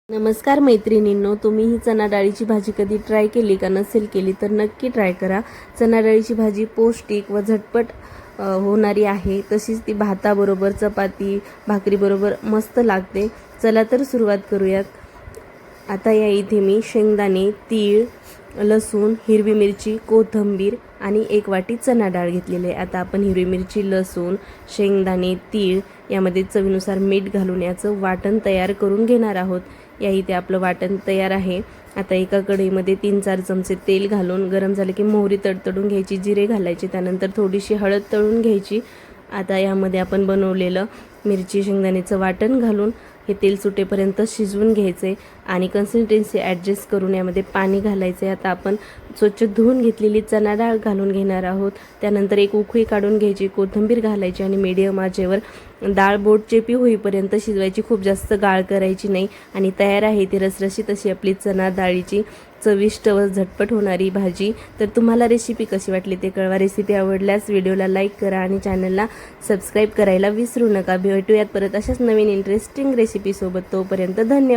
नमस्कार मैत्रिणींनो, तुम्ही ही चणा डाळीची भाजी कधी ट्राय केली का? नसेल केली तर नक्की ट्राय करा। चणा डाळीची भाजी पौष्टिक व झटपट होणारी आहे। तशीच ती भाताबरोबर, चपाती, भाकरीबरोबर मस्त लागते। चला तर सुरुवात करूयात। आता या इथे मी शेंगदाणे, तीळ, लसूण, हिरवी मिरची, कोथिंबीर आणि 1 वाटी चणा डाळ घेतलेली आहे। आता आपण हिरवी मिरची, लसूण, शेंगदाणे, तीळ यामध्ये चवीनुसार मीठ घालून याचं वाटण तयार करून घेणार आहोत। या इथे आपलं वाटण तयार आहे। आता एका कढईमध्ये 3-4 चमचे तेल घालून गरम झाले की मोहरी तडतडून घ्यायची, जिरे घालायचे, त्यानंतर थोडीशी हळद तळून घ्यायची। आता यामध्ये आपण बनवलेलं मिरची शेंगदाण्याचं वाटण घालून हे तेल सुटेपर्यंत शिजवून घ्यायचे आणि कन्सिस्टन्सी ॲडजस्ट करून यामध्ये पाणी घालायचे। आता आपण स्वच्छ धुवून घेतलेली चणा डाळ घालून घेणार आहोत। त्यानंतर एक उकळी काढून घ्यायची, कोथिंबीर घालायची आणि मीडियम आचेवर डाळ बोटचेपी होईपर्यंत शिजवायची। खूप जास्त गाळ करायची नाही आणि तयार आहे ती रसरशीत अशी आपली चणा डाळीची चविष्ट व झटपट होणारी भाजी। तर तुम्हाला रेसिपी कशी वाटली ते कळवा। रेसिपी आवडल्यास व्हिडिओला लाईक करा आणि चॅनलला सबस्क्राईब करायला विसरू नका। भेटूयात परत अशाच नवीन इंटरेस्टिंग रेसिपी सोबत। तोपर्यंत धन्यवाद।